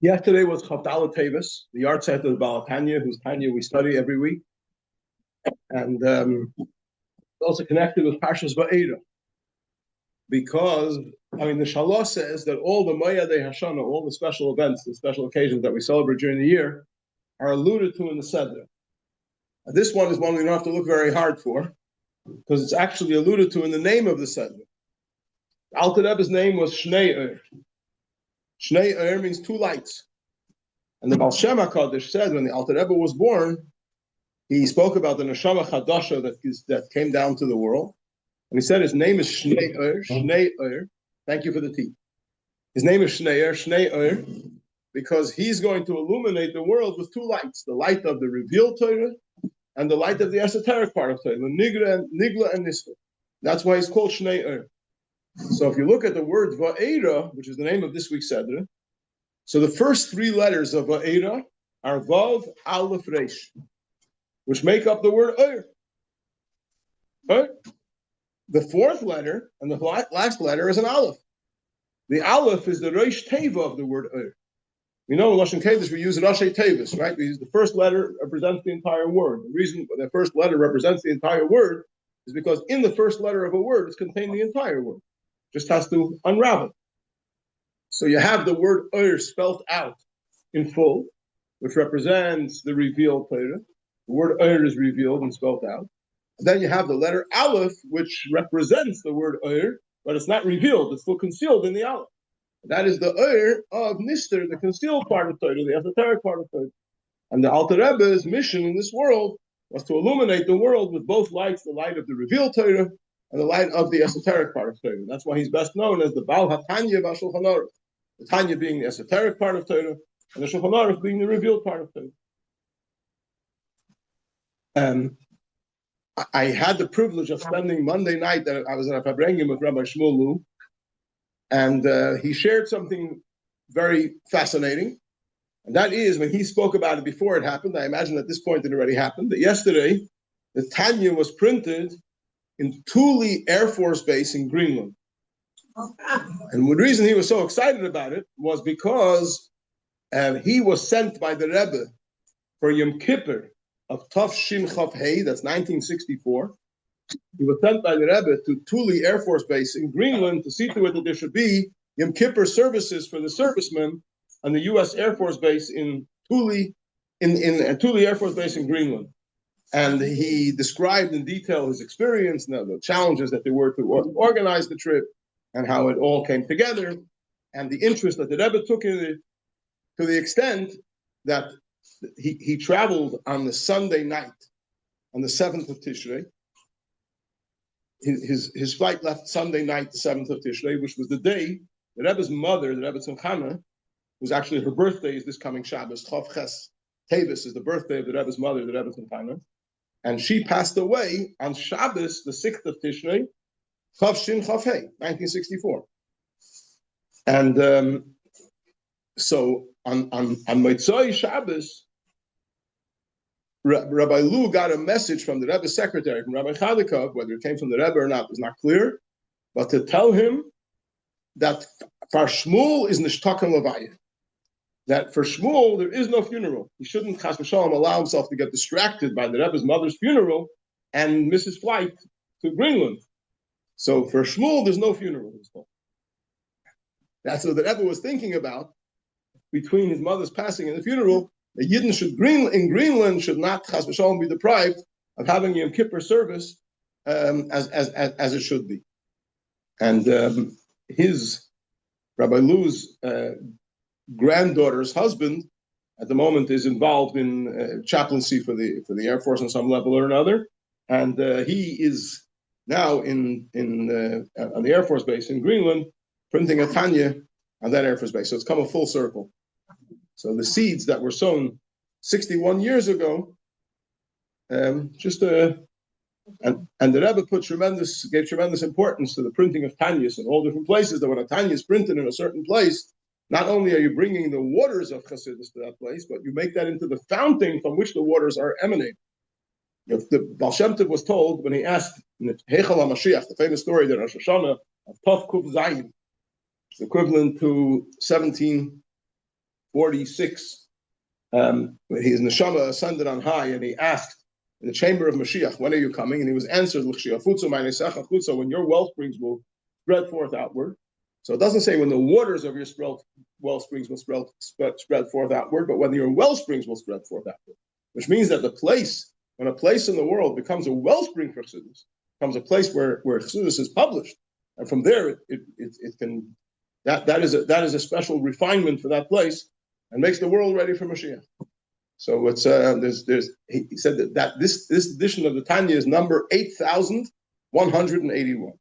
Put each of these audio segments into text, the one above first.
Yesterday was Chavdala Tevis, the art set of Tanya, whose Tanya we study every week, and also connected with Parshas Vaera, because the Shalah says that all the Moyadei Hashana, all the special events, the special occasions that we celebrate during the year, are alluded to in the Seder. This one is one we don't have to look very hard for, because it's actually alluded to in the name of the Seder. Alter Rebbe's name was Shnei Ur. Shnei Ur means two lights. And the Baal Shem HaKadosh said when the Alter Rebbe was born, he spoke about the Neshama Chadasha that came down to the world. And he said his name is Shnei Ur, Shnei Ur. Thank you for the tea. His name is Shnei Ur, because he's going to illuminate the world with two lights, the light of the revealed Torah and the light of the esoteric part of Torah, the Nigla and Nisra. That's why he's called Shnei Ur. So if you look at the word Vaera, which is the name of this week's Seder, so the first three letters of Vaera are Vav, Aleph, Reish, which make up the word Ur. Ur. The fourth letter and the last letter is an Aleph. The Aleph is the Reish Teva of the word Ur. We know in Lashon Kodesh we use Rashi Tevis, right? The first letter represents the entire word. The reason the first letter represents the entire word is because in the first letter of a word is contained the entire word. Just has to unravel. So you have the word Ur spelled out in full, which represents the revealed Torah. The word Ur is revealed and spelled out. And then you have the letter Aleph, which represents the word Ur, but it's not revealed. It's still concealed in the Aleph. That is the Ur of Nister, the concealed part of Torah, the esoteric part of Torah. And the Alter Rebbe's mission in this world was to illuminate the world with both lights, the light of the revealed Torah and the light of the esoteric part of Torah. That's why he's best known as the Baal HaTanya V'Shulchan Aruch. The Tanya being the esoteric part of Torah, and the Shulchan Aruch being the revealed part of Torah. I had the privilege of spending Monday night that I was at a Fabrengen with Rabbi Shmuel, and he shared something very fascinating. And that is, when he spoke about it before it happened, I imagine at this point it already happened, that yesterday the Tanya was printed in Thule Air Force Base in Greenland. And the reason he was so excited about it was because he was sent by the Rebbe for Yom Kippur of Tov Shin Chav Hei, that's 1964. He was sent by the Rebbe to Thule Air Force Base in Greenland to see to it that there should be Yom Kippur services for the servicemen on the U.S. Air Force Base in Thule, in Thule Air Force Base in Greenland. And he described in detail his experience, the challenges that there were to organize the trip, and how it all came together, and the interest that the Rebbe took in it, to the extent that he traveled on the Sunday night, on the 7th of Tishrei. His flight left Sunday night, the 7th of Tishrei, which was the day the Rebbe's mother, the Rebbe Tzimchana, who's actually her birthday is this coming Shabbos. Chav Ches Tevis is the birthday of the Rebbe's mother, the Rebbe Tzimchana, and she passed away on Shabbos, the 6th of Tishrei, Chav Shin Chav Hei, 1964. And so on Motzei Shabbos, Rabbi Lu got a message from the Rebbe's secretary, from Rabbi Chadikov, whether it came from the Rebbe or not was not clear, but to tell him that for Shmuel is Nishtakan Levayah. That for Shmuel there is no funeral. He shouldn't, Chas v'shalom, allow himself to get distracted by the Rebbe's mother's funeral and miss his flight to Greenland. So for Shmuel, there's no funeral. That's what the Rebbe was thinking about between his mother's passing and the funeral. The Yidden in Greenland should not, Chas v'shalom, be deprived of having Yom Kippur service as it should be. And Rabbi Lu's granddaughter's husband at the moment is involved in chaplaincy for the Air Force on some level or another, and he is now on the Air Force Base in Greenland printing a Tanya on that Air Force Base. So it's come a full circle. So the seeds that were sown 61 years ago, and the Rebbe gave tremendous importance to the printing of Tanyas in all different places, that when a Tanya is printed in a certain place, not only are you bringing the waters of Chassidus to that place, but you make that into the fountain from which the waters are emanating. The Baal Shem Tov was told when he asked Heichal HaMashiach, the famous story that Rosh Hashanah of Tov Kuv Zayin, it's equivalent to 17 46, his neshama ascended on high, and he asked in the chamber of Mashiach, when are you coming? And he was answered, when your well springs will spread forth outward. So it doesn't say when the waters of your well springs will spread forth outward, but when your well springs will spread forth outward, which means that when a place in the world becomes a wellspring for Chassidus, becomes a place where Chassidus is published, and from there it can that is a special refinement for that place and makes the world ready for Mashiach. So it's he said that this edition of the Tanya is number 8,181.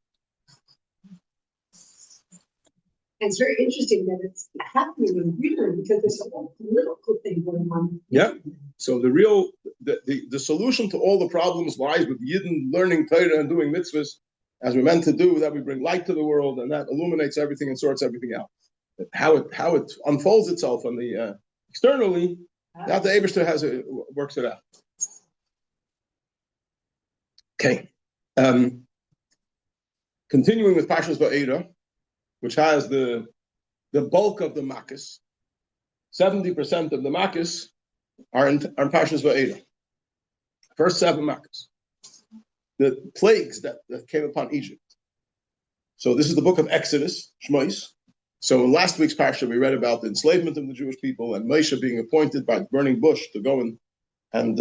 It's very interesting that it's happening in Greenland because there's a whole political thing going on. Yeah. So the solution to all the problems lies with Yidden learning Torah and doing mitzvahs as we're meant to do, that we bring light to the world, and that illuminates everything and sorts everything out. How it unfolds itself on the externally, that the Eibishter works it out. Okay. Continuing with Parshas Vaera, which has the bulk of the Makkos. 70% of the Makkos are in Parshas Vaera. First 7 Makkos. The plagues that came upon Egypt. So this is the book of Exodus, Shmos. So in last week's Parsha, we read about the enslavement of the Jewish people and Moshe being appointed by the burning bush to go and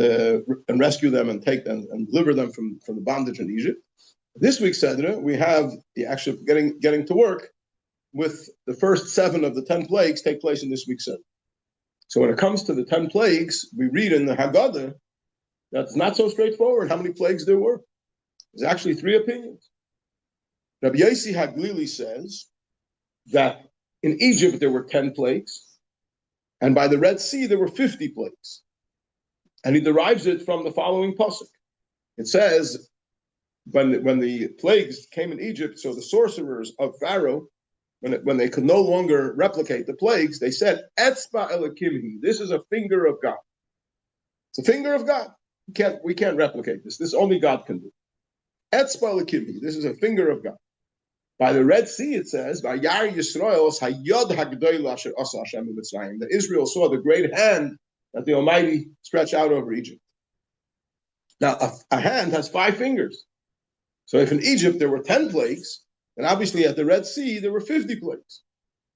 rescue them and take them and deliver them from the bondage in Egypt. This week's Sedra, we have the actual getting to work with the first 7 of the 10 plagues take place in this week's Sedra. So when it comes to the 10 plagues, we read in the Haggadah that's not so straightforward how many plagues there were. There's actually 3 opinions. Rabbi Yossi Haglili says that in Egypt there were 10 plagues, and by the Red Sea there were 50 plagues. And he derives it from the following pasuk. It says, when the plagues came in Egypt, so the sorcerers of Pharaoh, when they could no longer replicate the plagues, they said, Etzba Elokimhi, this is a finger of God. It's a finger of God. We can't replicate this. This only God can do. Etzba Elokimhi, this is a finger of God. By the Red Sea, it says, Vayar Yisrael hayod hagdoil asher asa Hashem b'Mitzrayim, that Israel saw the great hand that the Almighty stretched out over Egypt. Now, a hand has 5 fingers. So if in Egypt there were 10 plagues, then obviously at the Red Sea there were 50 plagues.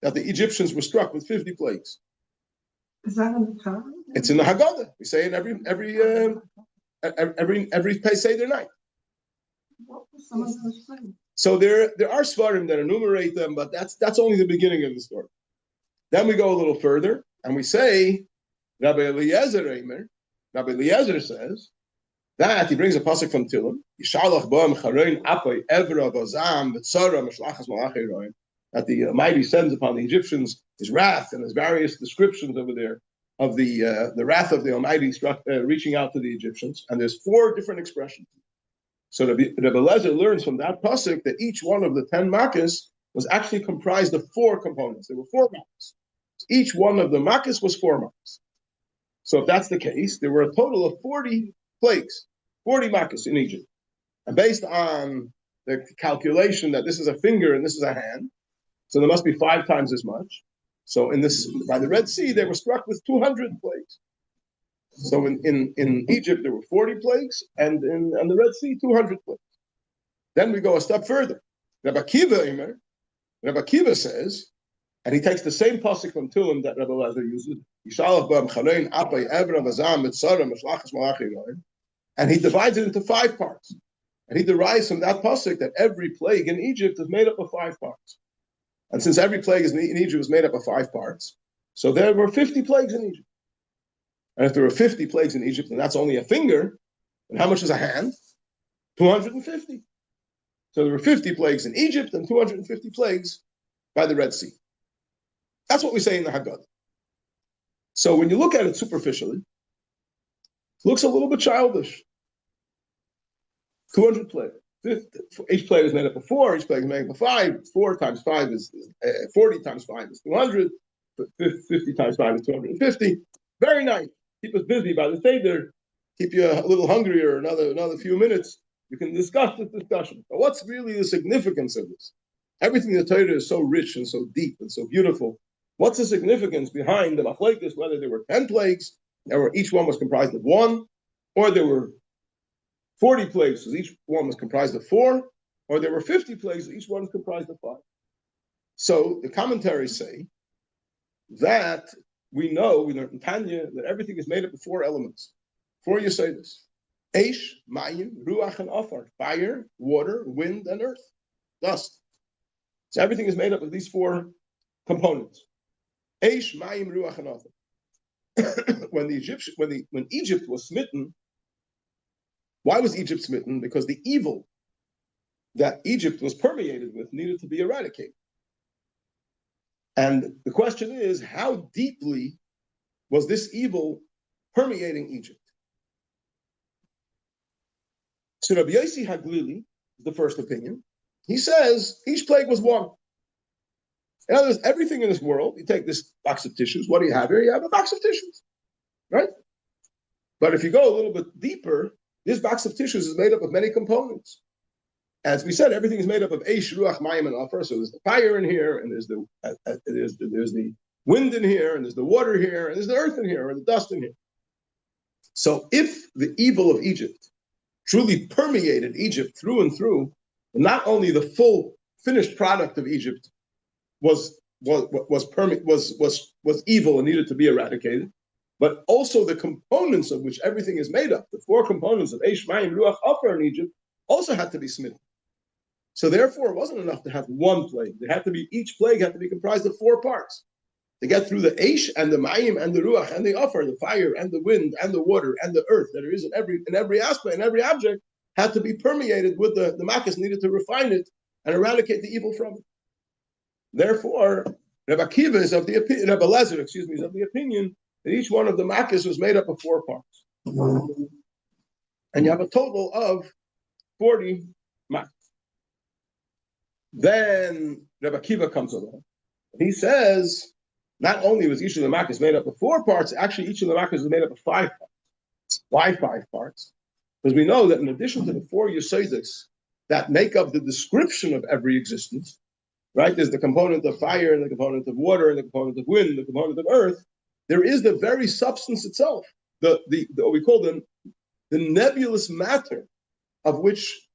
That the Egyptians were struck with 50 plagues. Is that in the Torah? It's in the Haggadah. We say it every Seder night. What was some of those things? So there are svarim that enumerate them, but that's only the beginning of the story. Then we go a little further and we say, Rabbi Eliezer says that he brings a pasuk from Tillim, that the Almighty sends upon the Egyptians his wrath, and there's various descriptions over there of the wrath of the Almighty reaching out to the Egyptians, and there's 4 different expressions. So Rabbi Eliezer learns from that pasuk that each one of the 10 makkos was actually comprised of 4 components. There were 4 makkos. Each one of the makkos was 4 makkos. So if that's the case, there were a total of 40 plagues, 40 makkos in Egypt. And based on the calculation that this is a finger and this is a hand, so there must be 5 times as much. So by the Red Sea, they were struck with 200 plagues. So in Egypt there were 40 plagues, and on the Red Sea 200 plagues. Then we go a step further. Rabbi Kiva says, and he takes the same pasuk from Tillim that Rabbi Eliezer uses, and he divides it into 5 parts. And he derives from that pasuk that every plague in Egypt is made up of 5 parts. And since every plague in Egypt was made up of 5 parts, so there were 50 plagues in Egypt. And if there were 50 plagues in Egypt, and that's only a finger, then how much is a hand? 250. So there were 50 plagues in Egypt and 250 plagues by the Red Sea. That's what we say in the Haggadah. So when you look at it superficially, it looks a little bit childish. 200 plagues. Each plague is made up of 4, each plague is made up of 5. 4 times 5 is 40 times 5 is 200. 50 times 5 is 250. Very nice. Keep us busy by the Seder. Keep you a little hungrier another few minutes. You can discuss this discussion. But what's really the significance of this? Everything in the Torah is so rich and so deep and so beautiful. What's the significance behind the machlokes, whether there were 10 plagues, or each one was comprised of one, or there were 40 plagues, so each one was comprised of 4, or there were 50 plagues, so each one was comprised of 5. So the commentaries say that we learned in Tanya, that everything is made up of 4 elements. 4 Yesodis. Eish, Mayim, Ruach, and Afar. Fire, water, wind, and earth. Dust. So everything is made up of these 4 components. Eish, Mayim, Ruach, and Afar. When Egypt was smitten, why was Egypt smitten? Because the evil that Egypt was permeated with needed to be eradicated. And the question is, how deeply was this evil permeating Egypt? So Rabbi Yossi Haglili is the first opinion. He says each plague was one. In other words, everything in this world, you take this box of tissues, what do you have here? You have a box of tissues, right? But if you go a little bit deeper, this box of tissues is made up of many components. As we said, everything is made up of Eish, Ruach, Mayim, and Afar. So there's the fire in here, and there's the wind in here, and there's the water here, and there's the earth in here, and the dust in here. So if the evil of Egypt truly permeated Egypt through and through, not only the full finished product of Egypt was evil and needed to be eradicated, but also the components of which everything is made up, the 4 components of Eish, Mayim, Ruach, Afar in Egypt, also had to be smitten. So therefore, it wasn't enough to have one plague. Each plague had to be comprised of 4 parts. To get through the Eish and the Mayim and the Ruach and the Afar, the fire and the wind and the water and the earth that there is in every aspect, in every object, had to be permeated with the Makkos needed to refine it and eradicate the evil from it. Therefore, Rabbi Akiva is of the opinion, Rabbi Lezer, is of the opinion that each one of the Makkos was made up of 4 parts. And you have a total of 40 Makkos. Then Rabbi Akiva comes along. He says, not only was each of the Makkos made up of 4 parts, actually each of the Makkos was made up of 5 parts. Why 5 parts? Because we know that in addition to the 4 Yesodis that make up the description of every existence, right? There's the component of fire, and the component of water, and the component of wind, and the component of earth. There is the very substance itself, what we call the nebulous matter, of which,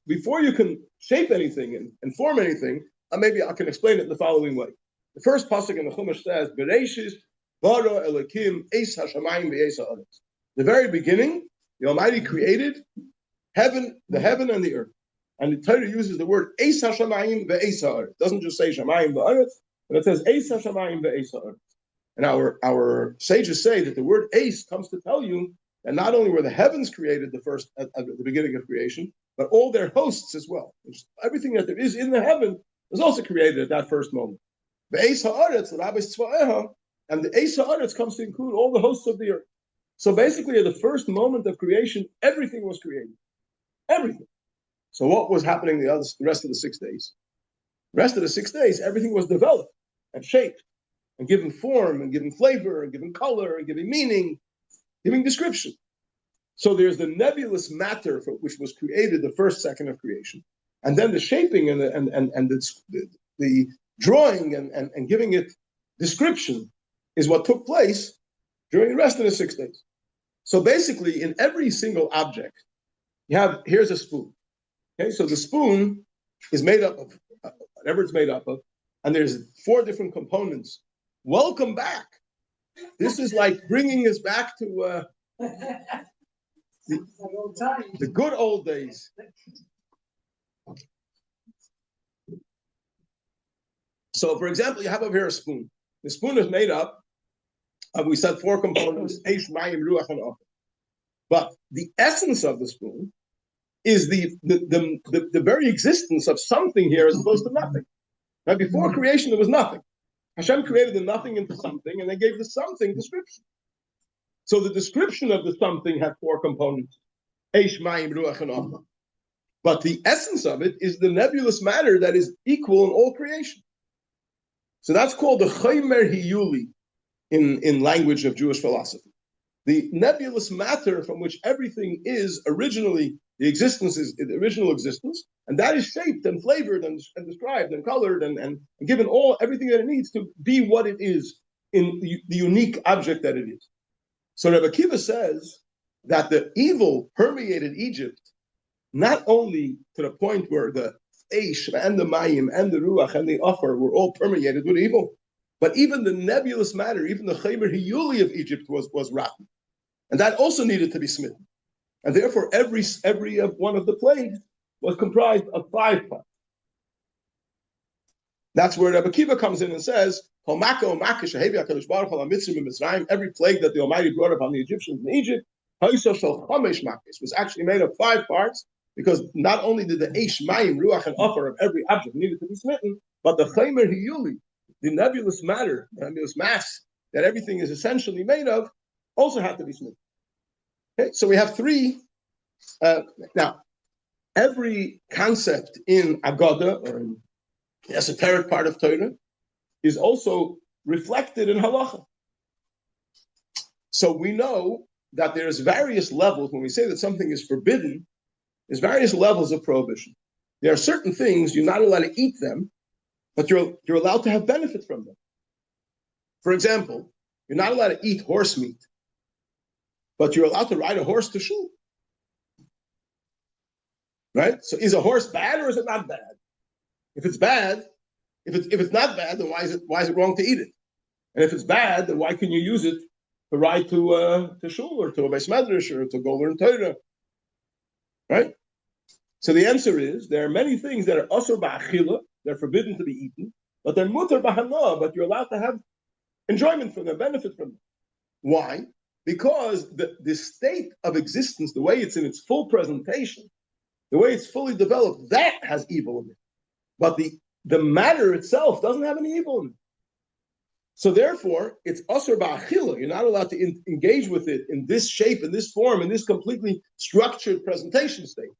before you can shape anything and form anything, maybe I can explain it in the following way. The first pasuk in the Chumash says, "Bereishis bara Elokim eis hashamayim ve'eis ha'aretz." The very beginning, the Almighty created the heaven and the earth. And the Torah uses the word eis hashamayim ve'eis ha'aretz. It doesn't just say shamayim ve'aretz, but it says eis hashamayim ve'eis ha'aretz. And our sages say that the word eis comes to tell you that not only were the heavens created at the beginning of creation, but all their hosts as well. Everything that there is in the heaven was also created at that first moment. The Eis Ha'aretz, the Rabbi Tzvaeha, and the Eis Ha'aretz comes to include all the hosts of the earth. So basically, at the first moment of creation, everything was created. Everything. So what was happening the rest of the 6 days? The rest of the 6 days, everything was developed and shaped and given form and given flavor and given color and giving meaning, giving description. So there's the nebulous matter which was created the first second of creation, and then the shaping and the drawing and giving it description is what took place during the rest of the 6 days. So basically, in every single object, here's a spoon. Okay, so the spoon is made up of whatever it's made up of, and there's 4 different components. Welcome back. This is like bringing us back to the good old days. So, for example, you have over here a spoon. The spoon is made up of, we said, 4 components: Eish, Mayim, Ruach, and Afar. But the essence of the spoon is the very existence of something here as opposed to nothing. Now, before creation, there was nothing. Hashem created the nothing into something, and then gave the something description. So the description of the something had 4 components: Eish, Mayim, Ruach, and Afar. But the essence of it is the nebulous matter that is equal in all creation. So that's called the Chaymer Hiyuli in language of Jewish philosophy. The nebulous matter from which everything is originally, the original existence, And that is shaped and flavored and described and colored and given everything that it needs to be what it is in the unique object that it is. So Rabbi Akiva says that the evil permeated Egypt, not only to the point where the Eish and the Mayim and the Ruach and the Offer were all permeated with evil, but even the nebulous matter, even the Chaymer Hiyuli of Egypt was rotten. And that also needed to be smitten. And therefore, every one of the plagues was comprised of 5 parts. That's where Rabbi Akiva comes in and says, every plague that the Almighty brought upon the Egyptians in Egypt was actually made of 5 parts, because not only did the Eish, Mayim, Ruach, and Offer of every object needed to be smitten, but the Chaymer Hiyuli, the nebulous matter, the nebulous mass that everything is essentially made of, also had to be smitten. Okay, so we have 3. Now, every concept in Agada, or in the esoteric part of Torah, is also reflected in Halacha. So we know that there's various levels, when we say that something is forbidden, there's various levels of prohibition. There are certain things you're not allowed to eat them, but you're allowed to have benefit from them. For example, you're not allowed to eat horse meat, but you're allowed to ride a horse to shul. Right? So is a horse bad or is it not bad? If it's bad, if it's not bad, then why is it wrong to eat it? And if it's bad, then why can you use it to ride to shul or to a beis medrash or to go learn Torah? Right? So the answer is there are many things that are asur ba'achila, they're forbidden to be eaten, but they're mutar b'hana, but you're allowed to have enjoyment from them, benefit from them. Why? Because the state of existence, the way it's in its full presentation, the way it's fully developed, that has evil in it. But the matter itself doesn't have any evil in it. So therefore, it's asur ba'achila. You're not allowed to engage with it in this shape, in this form, in this completely structured presentation state.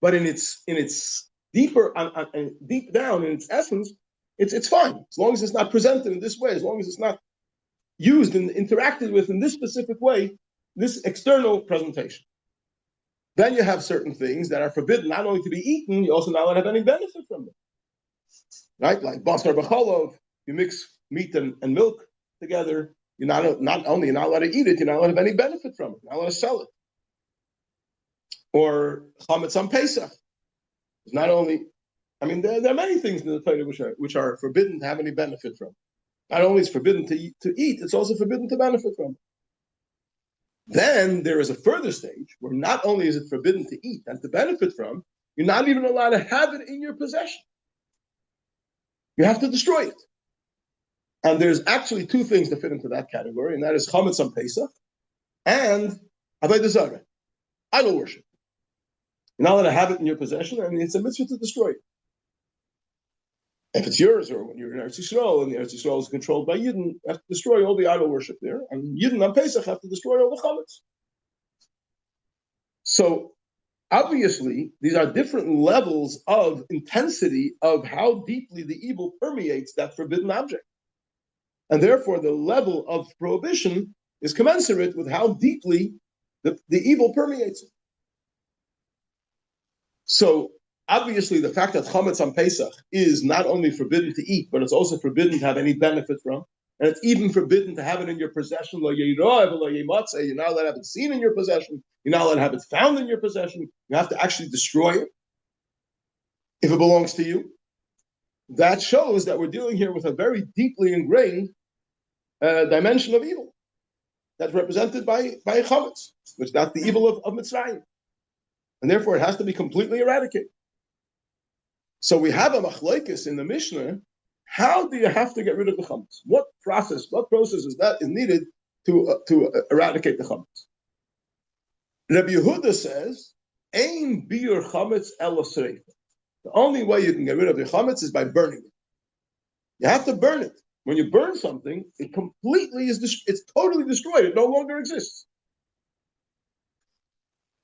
But in its deeper, deep down in its essence, it's fine. As long as it's not presented in this way, as long as it's not used and interacted with in this specific way, this external presentation. Then you have certain things that are forbidden not only to be eaten, you also not allowed to have any benefit from them. Right? Like basar b'cholov, you mix meat and milk together, you're not only not allowed to eat it, you're not allowed to have any benefit from it, you're not allowed to sell it. Or chametz on Pesach. It's not only, there are many things in the Torah which are forbidden to have any benefit from. Not only is it forbidden to eat, it's also forbidden to benefit from. Then there is a further stage where not only is it forbidden to eat and to benefit from, you're not even allowed to have it in your possession. You have to destroy it. And there's actually 2 things that fit into that category, and that is chametz on Pesach and avodah zarah, idol worship. You're not allowed to have it in your possession, and it's a mitzvah to destroy it. If it's yours, or when you're in Eretz Yisrael, and the Eretz Yisrael is controlled by Yidden, you have to destroy all the idol worship there, and Yidden on Pesach have to destroy all the chametz. So, obviously, these are different levels of intensity of how deeply the evil permeates that forbidden object. And therefore, the level of prohibition is commensurate with how deeply the evil permeates it. So, obviously, the fact that chametz on Pesach is not only forbidden to eat, but it's also forbidden to have any benefit from, and it's even forbidden to have it in your possession. You're not allowed to have it seen in your possession. You're not allowed to have it found in your possession. You have to actually destroy it if it belongs to you. That shows that we're dealing here with a very deeply ingrained dimension of evil that's represented by chametz, which is not the evil of Mitzrayim. And therefore, it has to be completely eradicated. So we have a machlokes in the Mishnah. How do you have to get rid of the chametz? What process is needed to eradicate the chametz? Rabbi Yehuda says, "Ein biur chametz ela sreifa." The only way you can get rid of the chametz is by burning it. You have to burn it. When you burn something, it completely it's totally destroyed. It no longer exists.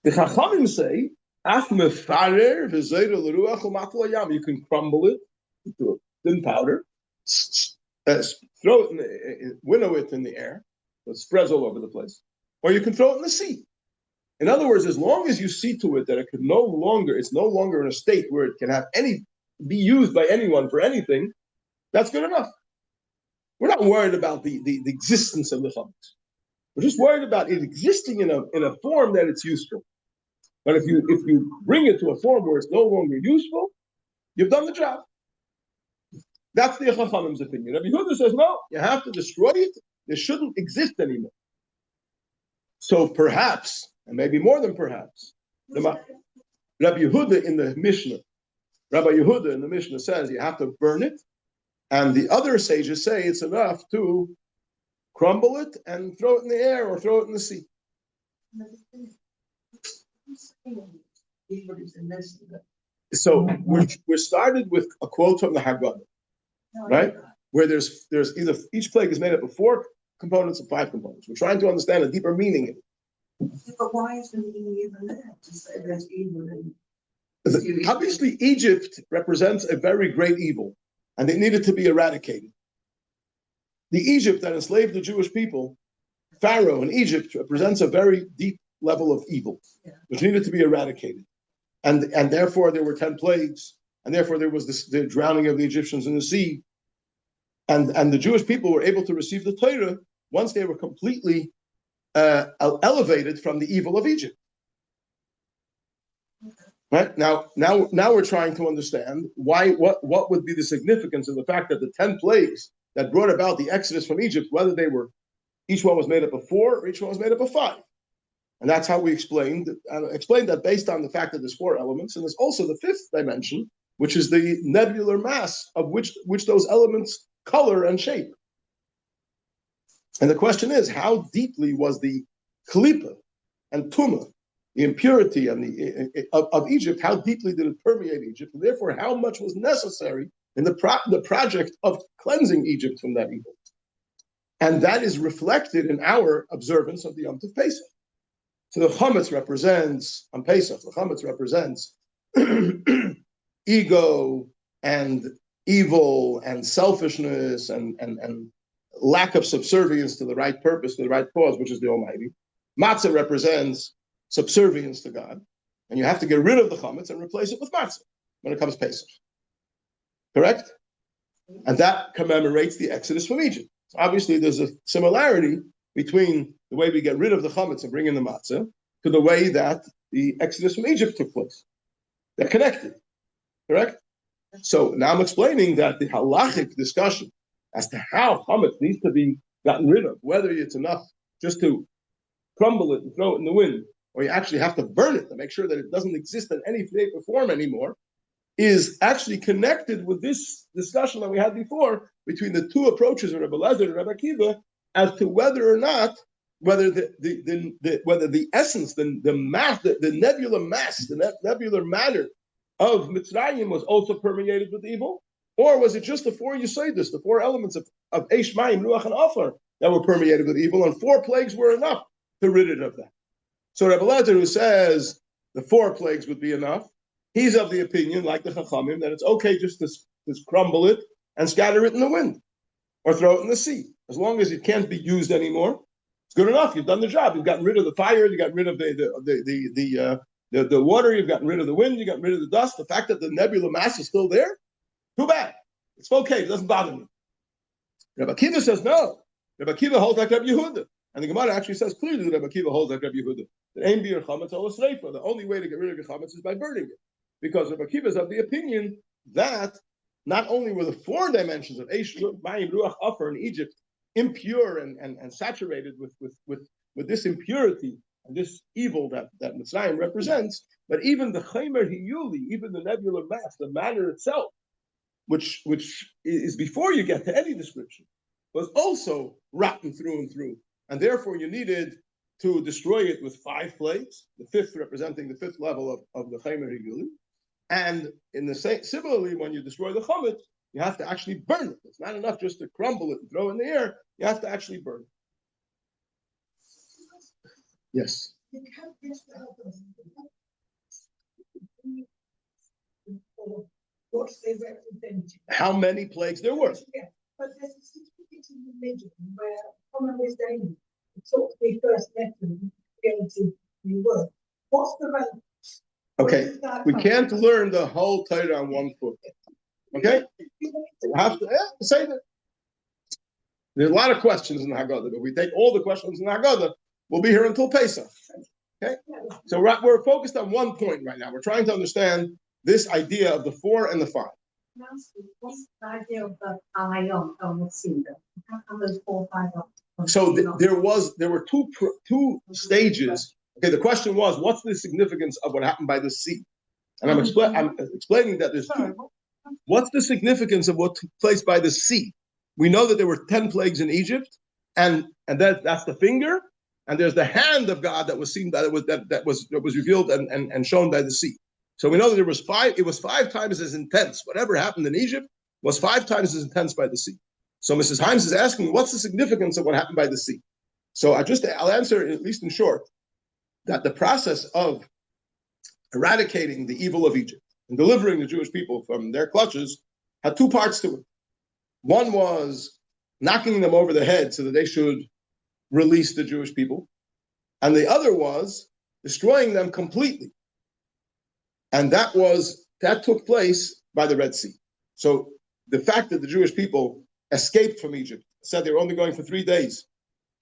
The Chachamim say, you can crumble it into thin powder, throw it winnow it in the air, so it spreads all over the place. Or you can throw it in the sea. In other words, as long as you see to it that it's no longer in a state where it can be used by anyone for anything, that's good enough. We're not worried about the existence of the chametz. We're just worried about it existing in a form that it's useful. But if you bring it to a form where it's no longer useful, you've done the job. That's the Chachamim's opinion. Rabbi Yehuda says, no, you have to destroy it. It shouldn't exist anymore. So perhaps, and maybe more than perhaps, Rabbi Yehuda in the Mishnah says you have to burn it, and the other sages say it's enough to crumble it and throw it in the air or throw it in the sea. So we're started with a quote from the Haggadah, right? Where there's either each plague is made up of 4 components or 5 components. We're trying to understand a deeper meaning in it. But why is the meaning even there to say there's evil in Obviously, Egypt represents a very great evil, and it needed to be eradicated. The Egypt that enslaved the Jewish people, Pharaoh in Egypt, represents a very deep level of evil, which needed to be eradicated. And therefore there were 10 plagues, and therefore there was the drowning of the Egyptians in the sea. And the Jewish people were able to receive the Torah once they were completely elevated from the evil of Egypt. Right? Now we're trying to understand what would be the significance of the fact that the 10 plagues that brought about the exodus from Egypt, whether each one was made up of 4 or each one was made up of 5. And that's how we explained that based on the fact that there's 4 elements, and there's also the 5th dimension, which is the nebular mass of which those elements color and shape. And the question is, how deeply was the klipa and tumah, the impurity of Egypt, how deeply did it permeate Egypt? And therefore, how much was necessary in the project of cleansing Egypt from that evil? And that is reflected in our observance of the Yom Tov Pesach. So the chametz represents, on Pesach, the chametz represents ego and evil and selfishness and lack of subservience to the right purpose, to the right cause, which is the Almighty. Matzah represents subservience to God. And you have to get rid of the chametz and replace it with matzah when it comes Pesach. Correct? And that commemorates the exodus from Egypt. So obviously, there's a similarity between the way we get rid of the chametz and bring in the matzah to the way that the exodus from Egypt took place. They're connected. Correct? So now I'm explaining that the halachic discussion as to how chametz needs to be gotten rid of, whether it's enough just to crumble it and throw it in the wind, or you actually have to burn it to make sure that it doesn't exist in any shape or form anymore, is actually connected with this discussion that we had before between the 2 approaches of Rabbi Lezer and Rabbi Akiva as to whether or not, whether the essence, the mass, the nebular mass, the nebular matter of Mitzrayim was also permeated with evil, or was it just the 4 Yesodis, the 4 elements of Eish, Mayim, Ruach, and Afar that were permeated with evil, and 4 plagues were enough to rid it of that? So Rabbi Lezer, who says the 4 plagues would be enough, he's of the opinion, like the Chachamim, that it's okay just to crumble it and scatter it in the wind or throw it in the sea. As long as it can't be used anymore, it's good enough. You've done the job. You've gotten rid of the fire. You've gotten rid of the water. You've gotten rid of the wind. You've gotten rid of the dust. The fact that the nebula mass is still there, too bad. It's okay. It doesn't bother me. Rabbi Akiva says no. Rabbi Akiva holds like Rabbi Yehuda. And the Gemara actually says clearly that Rabbi Akiva holds like Rabbi Yehuda. That aim bir chametz ala sreifa. The only way to get rid of your chametz is by burning it. Because Rabbi Akiva is of the opinion that not only were the 4 dimensions of Eish, Mayim, Ruach, Afar in Egypt impure and saturated with this impurity and this evil that Mitzrayim represents, but even the Chaymer Hiyuli, even the nebular mass, the matter itself, which is before you get to any description, was also rotten through and through. And therefore you needed to destroy it with 5 plagues, the 5th representing the 5th level of the Chaymer Hiyuli. And similarly, when you destroy the chametz, you have to actually burn it. It's not enough just to crumble it and throw it in the air. You have to actually burn it. Yes. How many plagues there were? But there's a significance in religion where someone is saying, it talks to me first lesson, be able to You would. What's the rent? Okay, we can't learn the whole Torah on one foot. Okay? We have to say that. There's a lot of questions in the Haggadah, but if we take all the questions in the Haggadah, we'll be here until Pesach. Okay? So we're focused on one point right now. We're trying to understand this idea of the 4 and the 5. What's the idea of the Alayom on the Seder? How come those 4, 5 are? So there were two stages. Okay, the question was, what's the significance of what happened by the sea? And I'm explaining that there's two. What's the significance of what took place by the sea? We know that there were 10 plagues in Egypt, and that's the finger, and there's the hand of God that was seen, that was revealed and shown by the sea. So we know that it was 5 times as intense. Whatever happened in Egypt was 5 times as intense by the sea. So Mrs. Himes is asking, what's the significance of what happened by the sea? So I'll answer, at least in short, that the process of eradicating the evil of Egypt and delivering the Jewish people from their clutches had 2 parts to it. One was knocking them over the head so that they should release the Jewish people. And the other was destroying them completely. And that took place by the Red Sea. So the fact that the Jewish people escaped from Egypt, said they were only going for 3 days,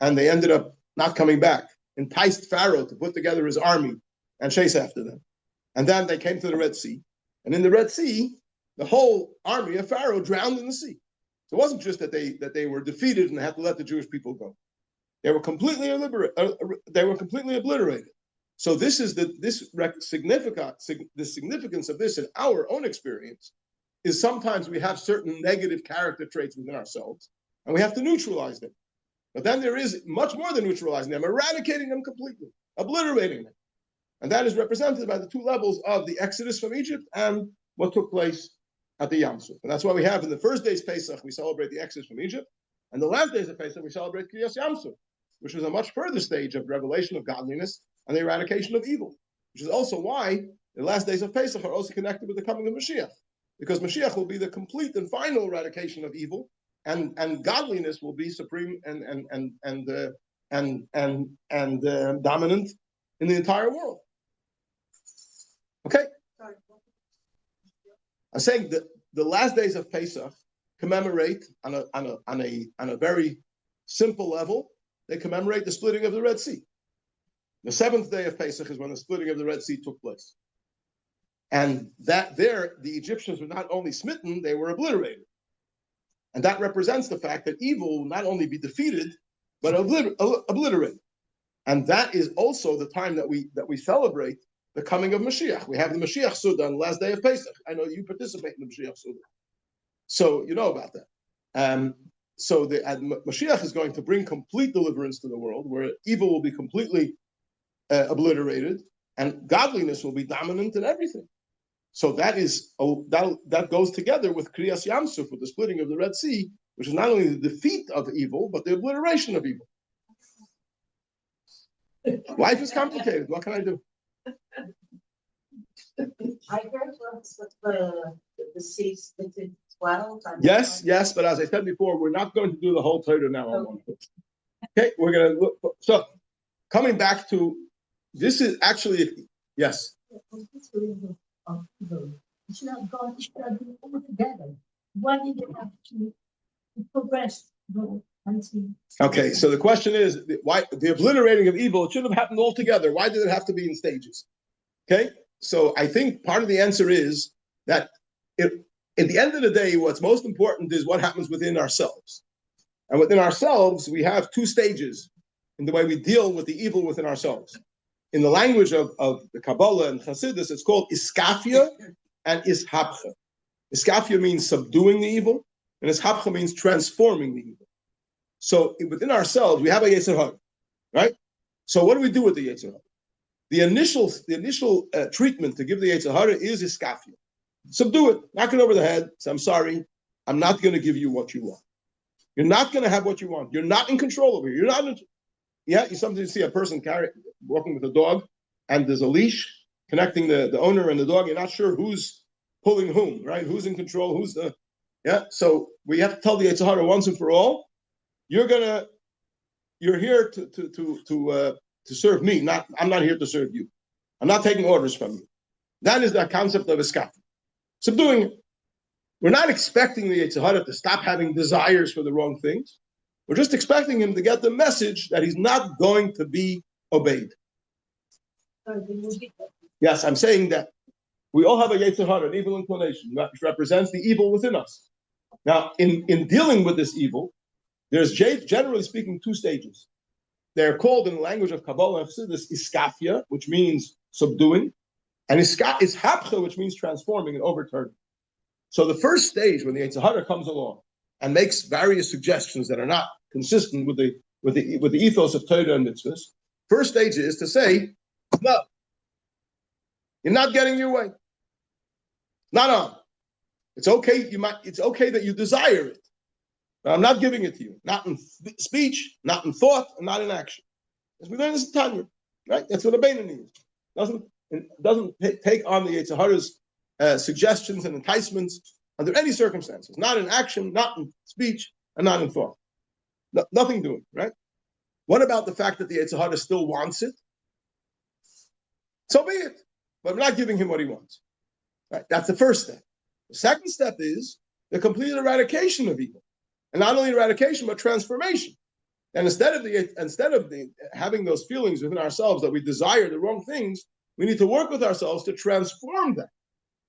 and they ended up not coming back, enticed Pharaoh to put together his army and chase after them. And then they came to the Red Sea. And in the Red Sea, the whole army of Pharaoh drowned in the sea. So it wasn't just that they were defeated and had to let the Jewish people go. They were completely obliterated. So this is the significance of this in our own experience is sometimes we have certain negative character traits within ourselves, and we have to neutralize them. But then there is much more than neutralizing them, eradicating them completely, obliterating them. And that is represented by the 2 levels of the exodus from Egypt and what took place at the Yam Suf. And that's why we have in the first day's Pesach, we celebrate the exodus from Egypt, and the last days of Pesach, we celebrate Kriyas Yam Suf, which is a much further stage of revelation of godliness and the eradication of evil, which is also why the last days of Pesach are also connected with the coming of Mashiach, because Mashiach will be the complete and final eradication of evil, and godliness will be supreme and dominant in the entire world. Okay, I'm saying that the last days of Pesach commemorate on a very simple level. They commemorate the splitting of the Red Sea. The 7th day of Pesach is when the splitting of the Red Sea took place. And that there, the Egyptians were not only smitten, they were obliterated. And that represents the fact that evil will not only be defeated, but obliterated. And that is also the time that we celebrate the coming of Mashiach. We have the Mashiach Suda on the last day of Pesach. I know you participate in the Mashiach Suda. So you know about that. So the Mashiach is going to bring complete deliverance to the world, where evil will be completely obliterated, and godliness will be dominant in everything. So that goes together with Kriyas Yam Suf, with the splitting of the Red Sea, which is not only the defeat of evil, but the obliteration of evil. Life is complicated. What can I do? I heard once that the sea split in 12. Yes, but as I said before, we're not going to do the whole Torah now on one foot. Okay, we're going to look. So, coming back to this is actually yes. You should have gone all together. Why did it have to progress? Okay, so the question is why the obliterating of evil? It should have happened all together. Why did it have to be in stages? Okay, so I think part of the answer is that at the end of the day, what's most important is what happens within ourselves. And within ourselves, we have 2 stages in the way we deal with the evil within ourselves. In the language of the Kabbalah and Chassidus, it's called iskafia and ishapcha. Iskafia means subduing the evil, and ishapcha means transforming the evil. So within ourselves, we have a Yetzer Hara, right? So what do we do with the Yetzer Hara? The initial treatment to give the Yetzer Hara is iskafia. Subdue it, knock it over the head, say, I'm sorry, I'm not going to give you what you want. You're not going to have what you want. You're not in control over it. You're not in. Yeah, you sometimes see a person walking with a dog, and there's a leash connecting the owner and the dog. You're not sure who's pulling whom, right? Who's in control? Who's the So we have to tell the Yetzer Hara once and for all. You're here to to serve me. I'm not here to serve you. I'm not taking orders from you. That is the concept of iskaf. Subduing it. We're not expecting the Yetzer Hara to stop having desires for the wrong things. We're just expecting him to get the message that he's not going to be obeyed. Yes, I'm saying that we all have a Yetzer Hara, an evil inclination, which represents the evil within us. Now, in dealing with this evil, there's generally speaking two stages. They're called in the language of Kabbalah and Chassidus iskafia, which means subduing, and ishapcha, which means transforming and overturning. So the first stage, when the Yetzer Hara comes along and makes various suggestions that are not consistent with the ethos of Torah and mitzvahs, first stage is to say, no, you're not getting your way. Not on. It's okay. It's okay that you desire it, but I'm not giving it to you. Not in speech, not in thought, and not in action. As we learn this in Tanya, right? That's what a Rabbi means. Doesn't take on the Yetzer Hara's suggestions and enticements under any circumstances. Not in action, not in speech, and not in thought. Nothing doing, right? What about the fact that the Yetzer Hara still wants it? So be it. But I'm not giving him what he wants. Right? That's the first step. The second step is the complete eradication of evil. And not only eradication, but transformation. And instead of having those feelings within ourselves that we desire the wrong things, we need to work with ourselves to transform that.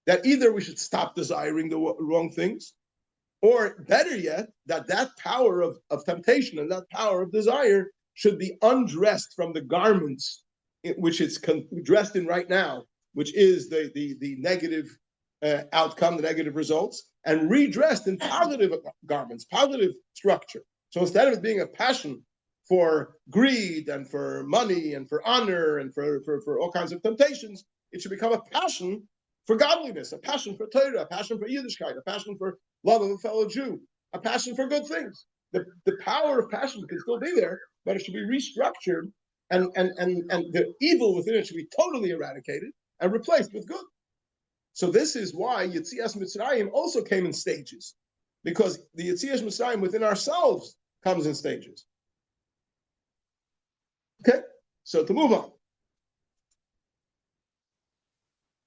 That either we should stop desiring the wrong things, or better yet, that power of temptation and that power of desire should be undressed from the garments which it's dressed in right now, which is the negative outcome, the negative results, and redressed in positive garments, positive structure. So instead of it being a passion for greed and for money and for honor and for all kinds of temptations, it should become a passion for godliness, a passion for Torah, a passion for Yiddishkeit, a passion for love of a fellow Jew, a passion for good things. The power of passion can still be there, but it should be restructured, and the evil within it should be totally eradicated and replaced with good. So this is why Yetzias Mitzrayim also came in stages, because the Yetzias Mitzrayim within ourselves comes in stages. Okay, so to move on.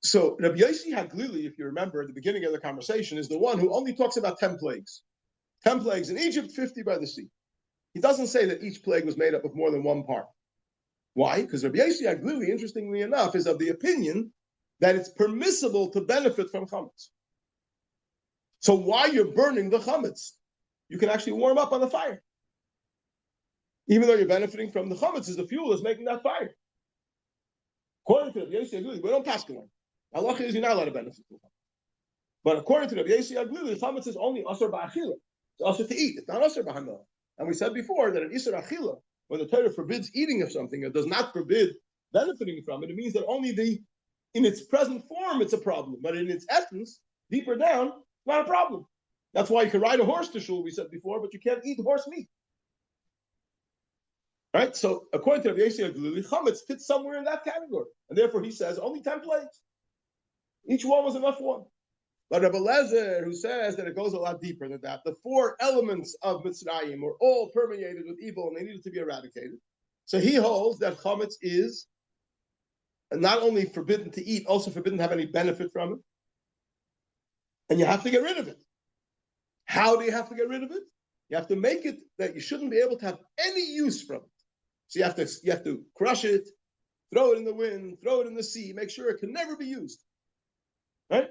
So Rabbi Yossi Haglili, if you remember at the beginning of the conversation, is the one who only talks about 10 plagues. 10 plagues in Egypt, 50 by the sea. He doesn't say that each plague was made up of more than one part. Why? Because Rabbi Yossi Haglili, interestingly enough, is of the opinion that it's permissible to benefit from chametz. So while you're burning the chametz, you can actually warm up on the fire. Even though you're benefiting from the chametz, is the fuel that's making that fire. According to Rabbi Yossi Haglili, we don't pass the one. Allah is you're not allowed to benefit from chametz. But according to Rabbi Yossi Haglili, chametz is only asur ba'achila. It's asur to eat. It's not asur b'hamel. And we said before that an isur achila, when the Torah forbids eating of something, it does not forbid benefiting from it. It means that only in its present form, it's a problem. But in its essence, deeper down, it's not a problem. That's why you can ride a horse to shul, we said before, but you can't eat horse meat. Right? So according to Rabbi Yossi Haglili, chametz fits somewhere in that category. And therefore he says only 10 plagues. Each one was enough for one. But Rabbi Lezer, who says that it goes a lot deeper than that, the 4 elements of Mitzrayim were all permeated with evil and they needed to be eradicated. So he holds that chametz is not only forbidden to eat, also forbidden to have any benefit from it. And you have to get rid of it. How do you have to get rid of it? You have to make it that you shouldn't be able to have any use from it. So you have to crush it, throw it in the wind, throw it in the sea, make sure it can never be used. Right?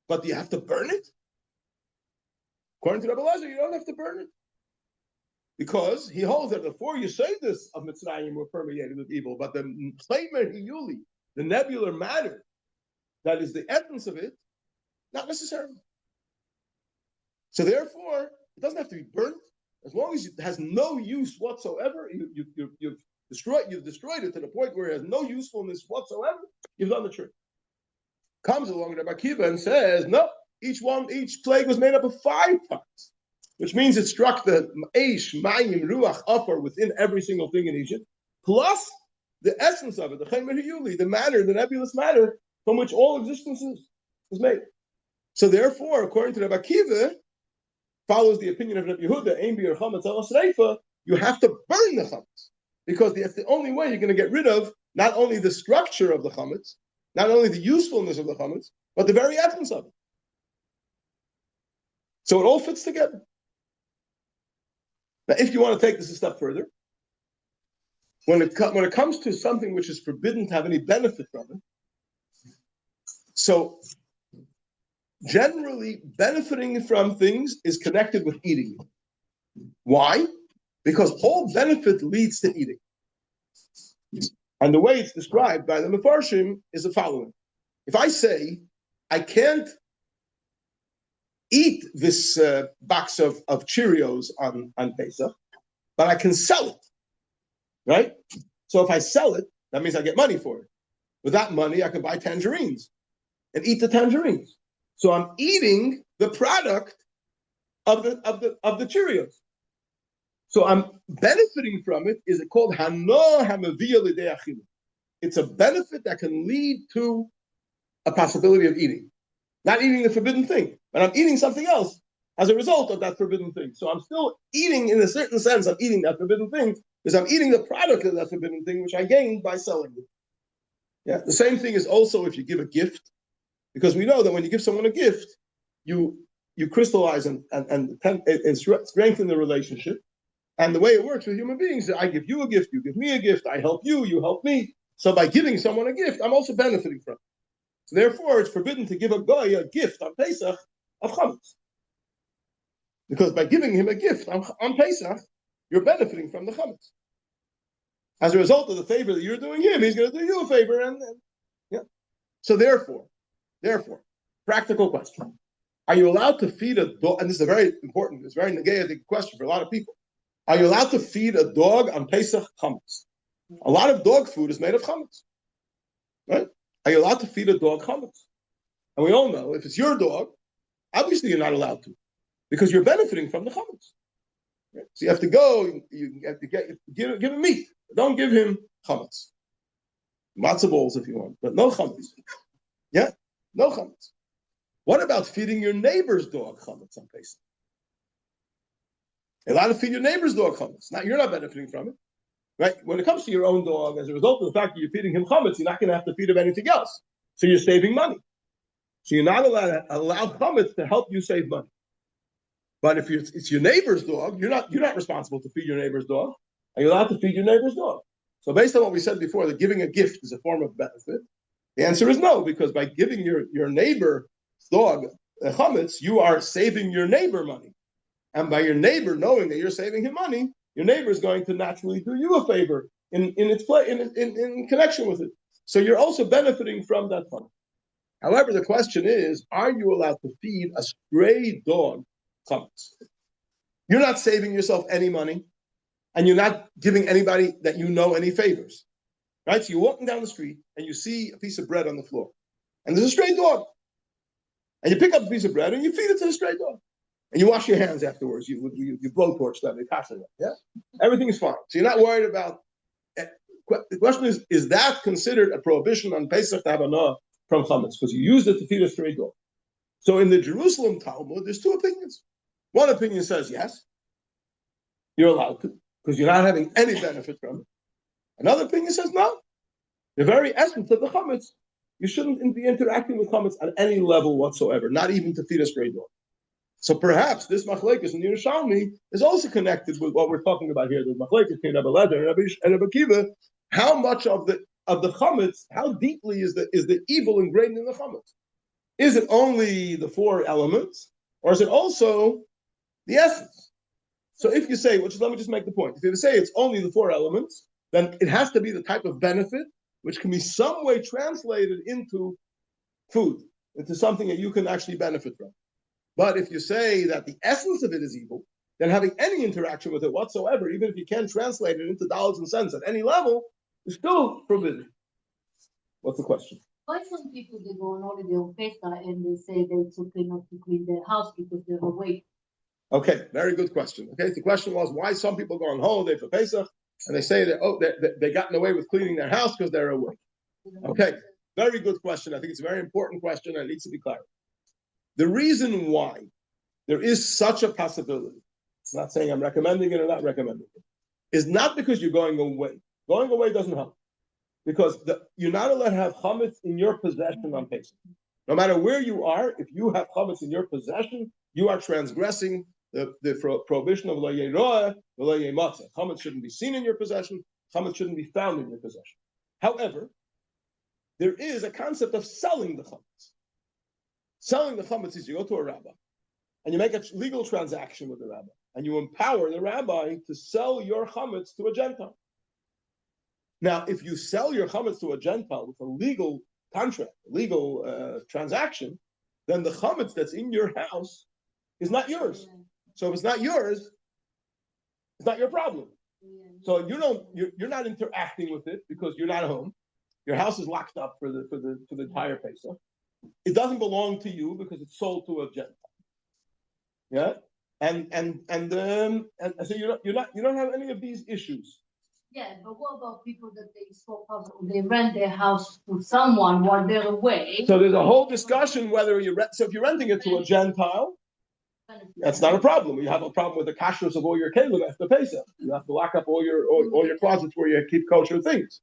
But do you have to burn it? According to Rabbi Lezer, you don't have to burn it. Because he holds that the 4 Yesodus of Mitzrayim were permeated with evil, but the Chaymer Hiyuli, the nebular matter, that is the essence of it, not necessarily. So therefore, it doesn't have to be burnt. As long as it has no use whatsoever, you've destroyed it to the point where it has no usefulness whatsoever, you've done the trick. Comes along Rabbi Akiva and says, no, each plague was made up of 5 parts, which means it struck the Eish, Mayim, Ruach, Afar within every single thing in Egypt, plus the essence of it, the Chaymer Hiyuli, the matter, the nebulous matter from which all existence is made. So therefore, according to Rabbi Akiva, follows the opinion of Rabbi Yehuda, Ein B'yer Chametz Ala Sreifa, you have to burn the chametz. because that's the only way you're going to get rid of not only the structure of the chametz, not only the usefulness of the chametz, but the very essence of it. So it all fits together. Now, if you want to take this a step further, when it comes to something which is forbidden to have any benefit from it, so generally benefiting from things is connected with eating. Why? Because all benefit leads to eating. And the way it's described by the Mefarshim is the following. If I say, I can't eat this box of Cheerios on Pesach, but I can sell it, right? So if I sell it, that means I get money for it. With that money, I can buy tangerines and eat the tangerines. So I'm eating the product of the Cheerios. So I'm benefiting from it. Is it called Hano Hamaviyah L'Dei Achilah? It's a benefit that can lead to a possibility of eating. Not eating the forbidden thing, but I'm eating something else as a result of that forbidden thing. So I'm still eating, in a certain sense, I'm eating that forbidden thing because I'm eating the product of that forbidden thing, which I gained by selling it. Yeah, the same thing is also if you give a gift, because we know that when you give someone a gift, you crystallize and strengthen the relationship. And the way it works with human beings is I give you a gift, you give me a gift, I help you, you help me. So by giving someone a gift, I'm also benefiting from it. So therefore, it's forbidden to give a guy a gift on Pesach of chametz. Because by giving him a gift on Pesach, you're benefiting from the chametz. As a result of the favor that you're doing him, he's going to do you a favor. And yeah. So therefore, practical question. Are you allowed to feed a dog? And this is a very important, it's a very negative question for a lot of people. Are you allowed to feed a dog on Pesach chametz? A lot of dog food is made of chametz. Right? Are you allowed to feed a dog chametz? And we all know if it's your dog, obviously you're not allowed to, because you're benefiting from the chametz. Right? So you have to go. You have to give him meat. Don't give him chametz. Matzah balls if you want, but no chametz. Yeah, no chametz. What about feeding your neighbor's dog chametz on Pesach? You're allowed to feed your neighbor's dog chametz. Now you're not benefiting from it. Right? When it comes to your own dog, as a result of the fact that you're feeding him chametz, you're not going to have to feed him anything else. So you're saving money. So you're not allowed to allow chametz to help you save money. But if it's your neighbor's dog, you're not responsible to feed your neighbor's dog. Are you allowed to feed your neighbor's dog? So based on what we said before, that giving a gift is a form of benefit, the answer is no, because by giving your neighbor's dog chametz, you are saving your neighbor money. And by your neighbor knowing that you're saving him money, your neighbor is going to naturally do you a favor in connection with it. So you're also benefiting from that fund. However, the question is, are you allowed to feed a stray dog chametz? You're not saving yourself any money, and you're not giving anybody that you know any favors. Right? So you're walking down the street, and you see a piece of bread on the floor. And there's a stray dog. And you pick up a piece of bread, and you feed it to the stray dog. And you wash your hands afterwards. You blowtorch them. Yeah, everything is fine. So you're not worried about. The question is that considered a prohibition on Pesach to have anah from chametz because you used it to feed a stray dog? So in the Jerusalem Talmud, there's two opinions. One opinion says yes, you're allowed to because you're not having any benefit from it. Another opinion says no. The very essence of the chametz, you shouldn't be interacting with chametz at any level whatsoever, not even to feed a stray dog. So perhaps this machlekes in Yerushalmi is also connected with what we're talking about here. The machlekes between Rabbi Lezer and Rabbi Akiva. How much of the chametz? How deeply is the evil ingrained in the chametz? Is it only the four elements, or is it also the essence? So if you say, let me just make the point. If you say it's only the four elements, then it has to be the type of benefit which can be some way translated into food, into something that you can actually benefit from. But if you say that the essence of it is evil, then having any interaction with it whatsoever, even if you can't translate it into dollars and cents at any level, is still forbidden. What's the question? Why some people they go on holiday on Pesach and they say that it's okay not to clean their house because they're awake? Okay, very good question. Okay, the question was why some people go on holiday for Pesach and they say that they gotten away with cleaning their house because they're awake. Okay, very good question. I think it's a very important question and it needs to be clarified. The reason why there is such a possibility, I'm not saying I'm recommending it or not recommending it, is not because you're going away. Going away doesn't help. Because you're not allowed to have chametz in your possession on Pesach. No matter where you are, if you have chametz in your possession, you are transgressing the prohibition of lo yeroah, lo yematzeh. Chametz shouldn't be seen in your possession. Chametz shouldn't be found in your possession. However, there is a concept of selling the chametz. Selling the chametz is you go to a rabbi and you make a legal transaction with the rabbi and you empower the rabbi to sell your chametz to a Gentile. Now, if you sell your chametz to a Gentile with a legal contract, a legal transaction, then the chametz that's in your house is not yours. So if it's not yours, it's not your problem. So you're not interacting with it because you're not home. Your house is locked up for the entire Pesach. It doesn't belong to you because it's sold to a Gentile. Yeah, and so you don't have any of these issues. Yeah, but what about people that they rent their house to someone while they're away? So there's a whole discussion whether so if you're renting it to a Gentile, that's not a problem. You have a problem with the kashrus of all your kelim after Pesach. You have to lock up all your closets where you keep kosher things,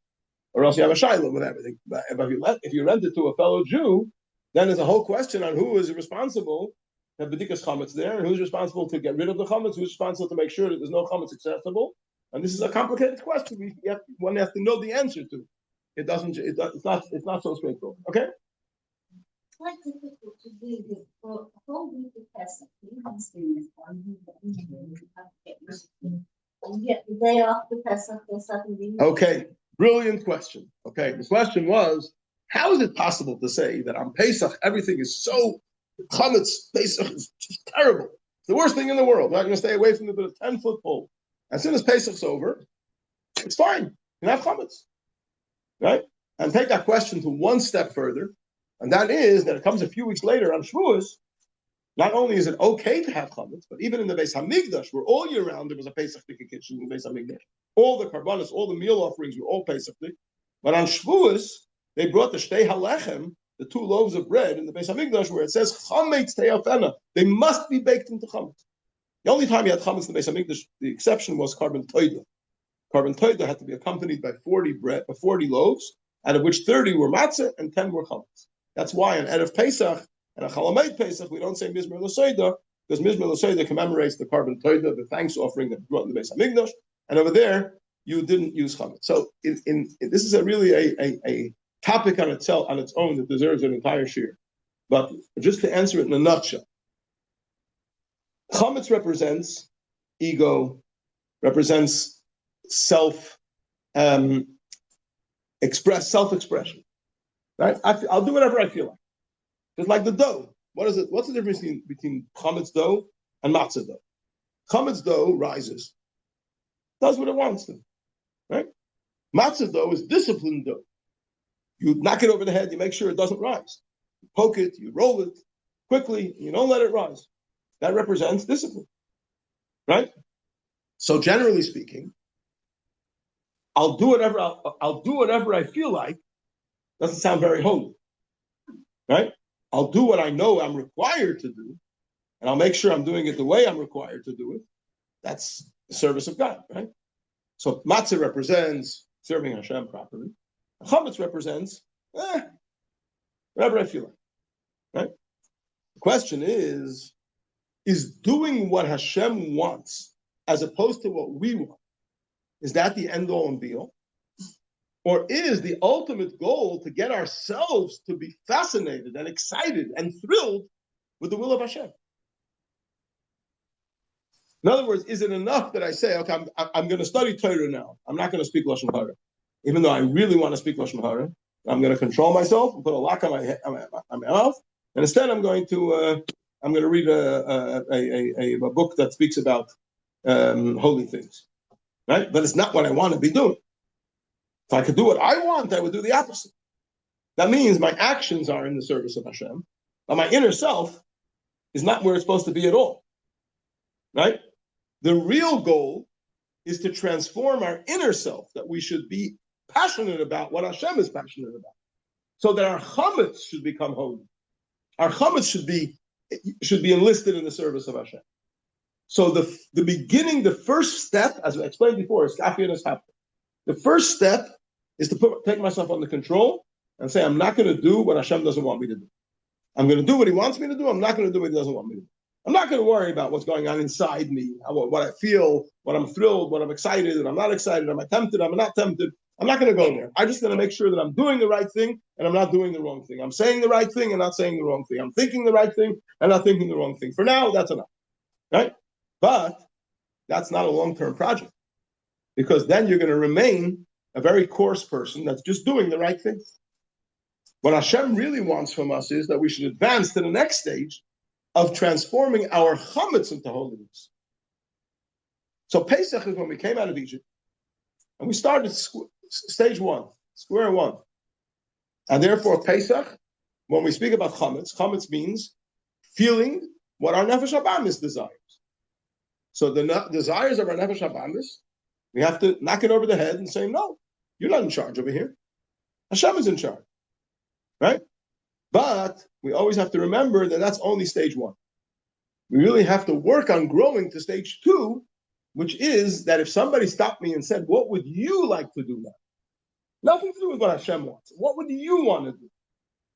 or else you have a shiloh with everything. But if you rent it to a fellow Jew, then there's a whole question on who is responsible to have b'dikas chametz there, and who's responsible to get rid of the chametz, who's responsible to make sure that there's no chametz accessible. And this is a complicated question. One has to know the answer to. It's not so straightforward. Okay. Quite difficult to do this for a whole week of Pesach. And yet the day after Pesach, they're suddenly. Okay, brilliant question. Okay, the question was, how is it possible to say that on Pesach everything is so chametz? Pesach is just terrible. It's the worst thing in the world. We're not going to stay away from it with a 10-foot pole. As soon as Pesach's over, it's fine. You can have chametz, right? And take that question to one step further, and that is that it comes a few weeks later on Shavuos. Not only is it okay to have chametz, but even in the Beis Hamikdash, where all year round there was a Pesach kitchen in the Beis Hamikdash, all the karbanos, all the meal offerings were all Pesach. But on Shavuos, they brought the shtei halechem, the 2 loaves of bread in the Beis Hamikdash, where it says chametz te'afena. They must be baked into chametz. The only time you had chametz in the Beis Hamikdash, the exception was carbon toida. Carbon toida had to be accompanied by 40 loaves, out of which 30 were matzah and 10 were chametz. That's why on Erev Pesach and a Chalamayit Pesach we don't say Mizmer L'Soida, because Mizmer L'Soida commemorates the carbon toida, the thanks offering that brought in the Beis Hamikdash, and over there you didn't use chametz. So this is really a topic on its own that deserves an entire shiur. But just to answer it in a nutshell. Chametz represents ego, represents self-expression. Right? I'll do whatever I feel like. Just like the dough. What is it? What's the difference between chametz dough and matzah dough? Chametz dough rises, does what it wants to, right? Matzah dough is disciplined dough. You knock it over the head, you make sure it doesn't rise. You poke it, you roll it quickly, you don't let it rise. That represents discipline, right? So generally speaking, I'll do whatever I feel like. Doesn't sound very holy, right? I'll do what I know I'm required to do, and I'll make sure I'm doing it the way I'm required to do it. That's the service of God, right? So matzah represents serving Hashem properly. Chametz represents whatever I feel like, right? The question is doing what Hashem wants as opposed to what we want, is that the end all and be all? Or is the ultimate goal to get ourselves to be fascinated and excited and thrilled with the will of Hashem? In other words, is it enough that I say, okay, I'm going to study Torah now. I'm not going to speak Lashon Hara. Even though I really want to speak Lashon Hara, I'm going to control myself and put a lock on my mouth. And instead, I'm going to read a book that speaks about holy things. Right? But it's not what I want to be doing. If I could do what I want, I would do the opposite. That means my actions are in the service of Hashem, but my inner self is not where it's supposed to be at all. Right? The real goal is to transform our inner self, that we should be passionate about what Hashem is passionate about, so that our chametz should become holy. Our chametz should be enlisted in the service of Hashem. So the beginning, the first step, as I explained before, is kafiyanas hapta. The first step is to take myself under control and say, I'm not going to do what Hashem doesn't want me to do. I'm going to do what He wants me to do. I'm not going to do what He doesn't want me to do. I'm not going to worry about what's going on inside me, what I feel, what I'm thrilled, what I'm excited, and I'm not excited, am I tempted, I'm not tempted. I'm not going to go there. I'm just going to make sure that I'm doing the right thing and I'm not doing the wrong thing. I'm saying the right thing and not saying the wrong thing. I'm thinking the right thing and not thinking the wrong thing. For now, that's enough, right? But that's not a long-term project, because then you're going to remain a very coarse person that's just doing the right thing. What Hashem really wants from us is that we should advance to the next stage of transforming our chametz into holiness. So Pesach is when we came out of Egypt, and we started stage one, square one. And therefore Pesach, when we speak about chametz, chametz means feeling what our nefesh habamis desires. So the desires of our nefesh habamis, we have to knock it over the head and say, no, you're not in charge over here. Hashem is in charge, right? But we always have to remember that that's only stage one. We really have to work on growing to stage two, which is that if somebody stopped me and said, what would you like to do now? Nothing to do with what Hashem wants. What would you want to do?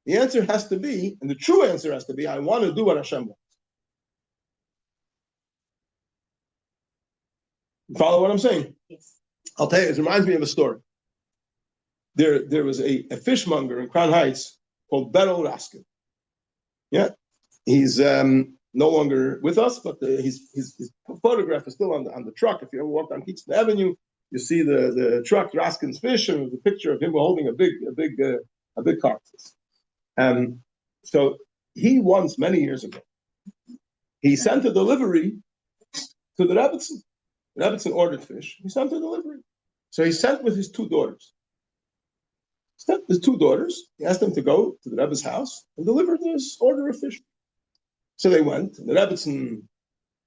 The answer has to be, and the true answer has to be, I want to do what Hashem wants. You follow what I'm saying? Yes. I'll tell you, it reminds me of a story. There was a fishmonger in Crown Heights called Beryl Raskin. Yeah, he's no longer with us, but his photograph is still on the truck. If you ever walked on Keaton Avenue, you see the truck Raskin's Fish, and there's a picture of him holding a big carcass. So he once, many years ago, he sent a delivery to the Rebbitzin. The Rebbitzin ordered fish. He sent a delivery. So he sent with his two daughters. His two daughters, he asked them to go to the Rebbe's house and deliver this order of fish. So they went, and the Rebbitzin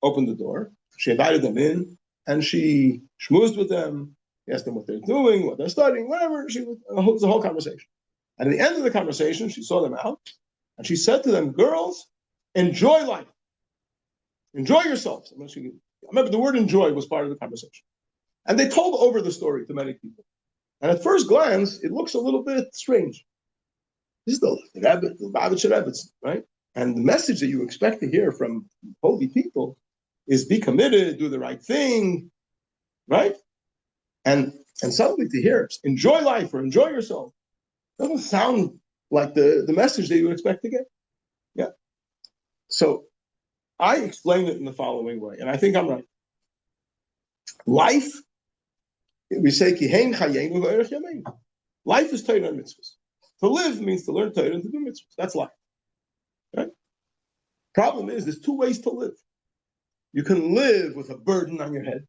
opened the door. She invited them in, and she schmoozed with them. He asked them what they're doing, what they're studying, whatever. It was a whole conversation. And at the end of the conversation, she saw them out, and she said to them, girls, enjoy life. Enjoy yourselves. I remember the word enjoy was part of the conversation. And they told over the story to many people. And at first glance, it looks a little bit strange. This is the Rebbitzin, right? And the message that you expect to hear from holy people is be committed, do the right thing, right? And suddenly to hear enjoy life or enjoy yourself doesn't sound like the message that you would expect to get. Yeah. So I explain it in the following way, and I think I'm right. Life, we say, life is Torah and mitzvahs. To live means to learn Torah and to do mitzvahs. That's life. Right? Problem is, there's two ways to live. You can live with a burden on your head.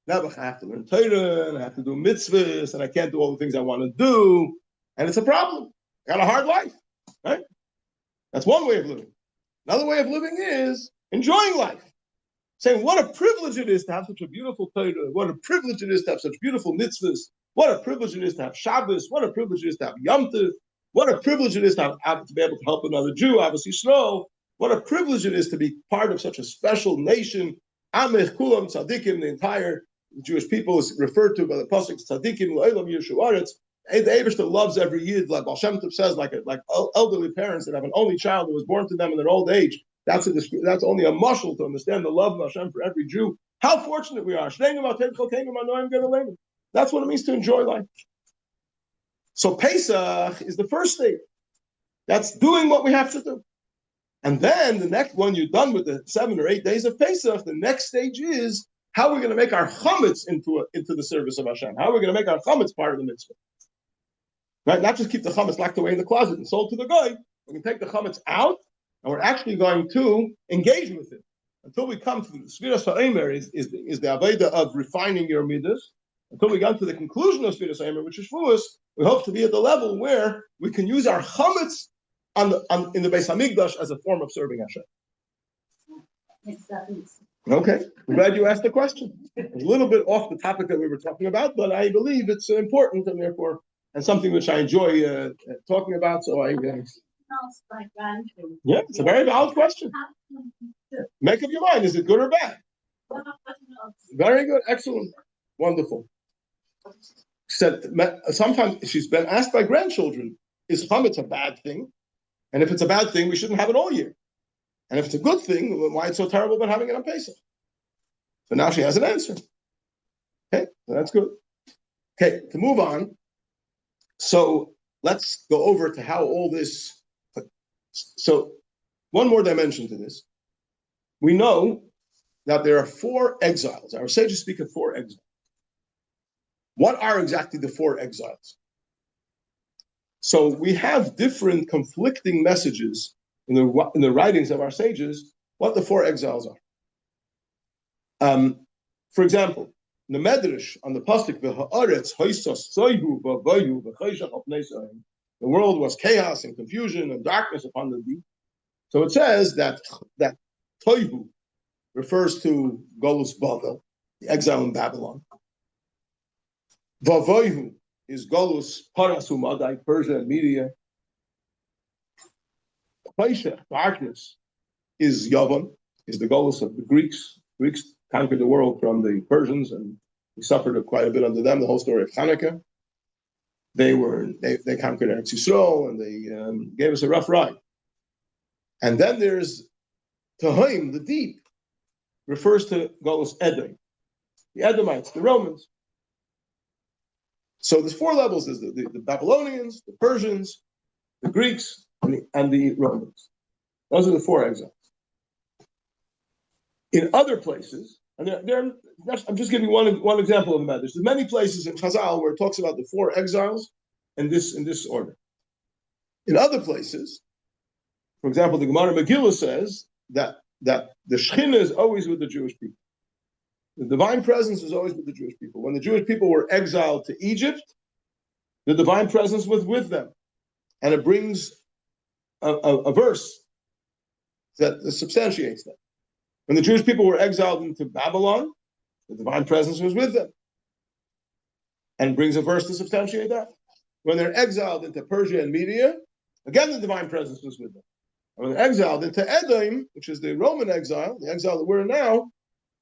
Now I have to learn Torah, and I have to do mitzvahs, and I can't do all the things I want to do, and it's a problem. I got a hard life, right? That's one way of living. Another way of living is enjoying life. Saying what a privilege it is to have such a beautiful Torah, what a privilege it is to have such beautiful mitzvahs, what a privilege it is to have Shabbos, what a privilege it is to have Yom Tov, what a privilege it is to be able to help another Jew, obviously Snow, what a privilege it is to be part of such a special nation. Amech Kulam Tzadikim, the entire Jewish people is referred to by the Pasuk Tzadikim L'Olam Yeshuaretz. The Eibishter loves every Yid, like Baal Shem Tov says, like elderly parents that have an only child who was born to them in their old age. That's only a muscle to understand the love of Hashem for every Jew. How fortunate we are. That's what it means to enjoy life. So Pesach is the first stage. That's doing what we have to do. And then the next one, you're done with the 7 or 8 days of Pesach, the next stage is how we're going to make our chametz into the service of Hashem. How we're going to make our chametz part of the mitzvah. Right? Not just keep the chametz locked away in the closet and sold to the guy. We're going to take the chametz out, and we're actually going to engage with it until we come to the Sfiras HaEmer is the avodah of refining your midas. Until we get to the conclusion of Sfiras HaEmer, which is Shavuos, we hope to be at the level where we can use our chametz in the Beis Hamikdash as a form of serving Hashem. Okay, I'm glad you asked the question. It's a little bit off the topic that we were talking about, but I believe it's important and something which I enjoy talking about. So yeah, it's a very valid question. Make up your mind. Is it good or bad? Very good. Excellent. Wonderful. Said sometimes she's been asked by grandchildren, is chametz a bad thing? And if it's a bad thing, we shouldn't have it all year. And if it's a good thing, then why it's so terrible about having it on Pesach? So now she has an answer. Okay, so that's good. Okay, to move on. So let's go over to how all this. So one more dimension to this. We know that there are 4 exiles. Our sages speak of 4 exiles. What are exactly the 4 exiles? So we have different conflicting messages in the writings of our sages what the 4 exiles are. For example, the Medrash on the pasuk v'haaretz hoisos soihu v'vayu v'chayshach opnei soim. The world was chaos and confusion and darkness upon the deep. So it says that toihu refers to Golus Bavel, the exile in Babylon. Vavoihu is Golus Parasumadai, Persia and Media. Paisha, darkness, is Yavan, is the Golus of the Greeks. Greeks conquered the world from the Persians, and we suffered quite a bit under them. The whole story of Hanukkah. They conquered Eretz Yisrael, and they gave us a rough ride. And then there's Tahaim, the deep, refers to Golus Edom, the Edomites, the Romans. So there's 4 levels. There's the Babylonians, the Persians, the Greeks, and the Romans. Those are the 4 exiles. In other places, and I'm just giving one example of the matter. There's many places in Chazal where it talks about the 4 exiles in this order. In other places, for example, the Gemara Megillah says that the Shekhinah is always with the Jewish people. The divine presence is always with the Jewish people. When the Jewish people were exiled to Egypt, the divine presence was with them. And it brings a verse that substantiates that. When the Jewish people were exiled into Babylon, the divine presence was with them. And brings a verse to substantiate that. When they're exiled into Persia and Media, again the divine presence was with them. And when they're exiled into Edom, which is the Roman exile, the exile that we're in now,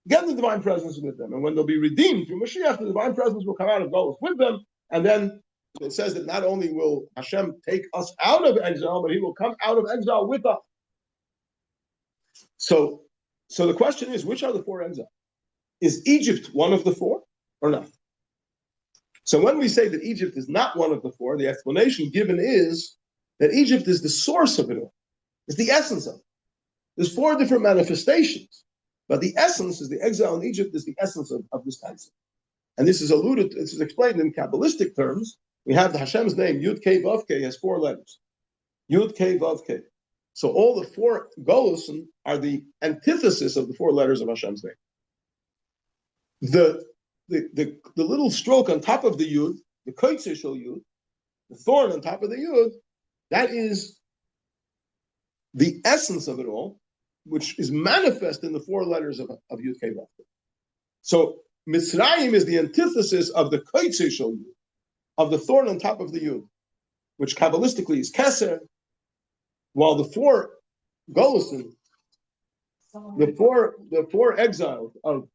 again the divine presence is with them. And when they'll be redeemed through Mashiach, the divine presence will come out of Golus with them. And then it says that not only will Hashem take us out of exile, but he will come out of exile with us. So the question is, which are the 4 exiles? Is Egypt one of the 4 or not? So when we say that Egypt is not one of the 4, the explanation given is that Egypt is the source of it all. It's the essence of it. There's 4 different manifestations, but the essence is the exile in Egypt is the essence of this concept. And this is explained in Kabbalistic terms. We have the Hashem's name, Yud Kei Vav Kei, has 4 letters. Yud Kei Vav Kei. So all the 4 Golusim are the antithesis of the 4 letters of Hashem's name. The little stroke on top of the Yud, the Koitzer Shel Yud, the thorn on top of the Yud, that is the essence of it all, which is manifest in the 4 letters of Yud Kei Vav Kei. So Mitzrayim is the antithesis of the Koitzer Shel Yud, of the thorn on top of the Yud, which Kabbalistically is Keser, while the 4 Golusim, the 4 exiles of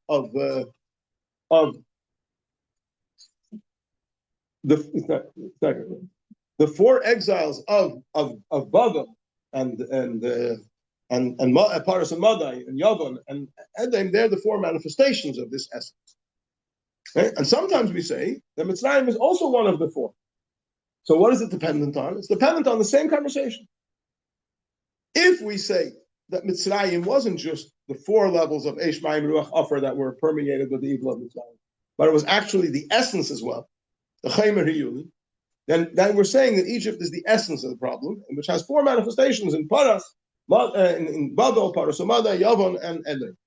the 4 exiles of Bavel and Parshas and Madai and Yavon and Edom, they're the 4 manifestations of this essence. Okay? And sometimes we say that Mitzrayim is also one of the 4. So what is it dependent on? It's dependent on the same conversation. If we say that Mitzrayim wasn't just the 4 levels of Eish, Mayim, Ruach, Afer that were permeated with the evil of Mitzrayim, but it was actually the essence as well, the Chaymer Hiyuli, then we're saying that Egypt is the essence of the problem, which has 4 manifestations in Paras, in Babel, Parasomada, Yavon, and Edom.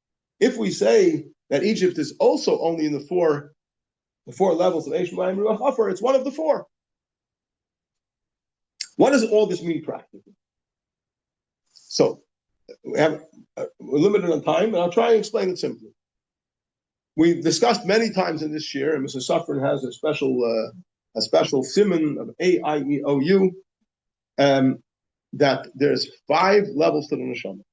If we say that Egypt is also only in the four levels of Eish, Mayim, Ruach, Afer, it's one of the 4. What does all this mean practically? So we're limited on time, but I'll try and explain it simply. We've discussed many times in this year, and Mr. Safran has a special simon of AIEOU, that there's 5 levels to the neshama.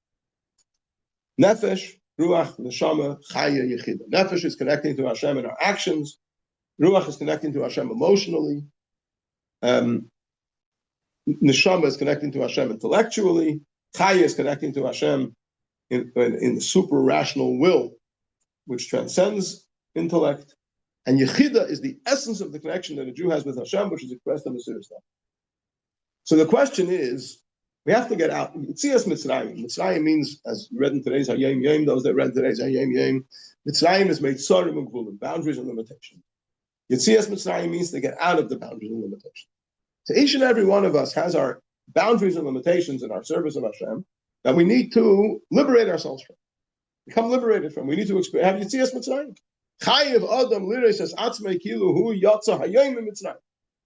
Nefesh, Ruach, Neshama, Chaya, Yechida. Nefesh is connecting to Hashem in our actions. Ruach is connecting to Hashem emotionally. Neshama is connecting to Hashem intellectually. Chaya is connecting to Hashem in the super rational will, which transcends intellect. And Yechida is the essence of the connection that a Jew has with Hashem, which is expressed in the Shiur. So the question is, we have to get out. Yitzias Mitzrayim. Mitzrayim means, as we read in today's Hayom Yom, those that read today's Hayom Yom, Mitzrayim is made Tzorim and Gvulim, boundaries and limitations. Yitzias Mitzrayim means to get out of the boundaries and limitations. So each and every one of us has our boundaries and limitations in our service of Hashem that we need to liberate ourselves from, become liberated from. We need to have Yitzias Mitzrayim. Chayiv Adam Lireis Atzmei Kilu Hu Yatza Hayom Mitzrayim.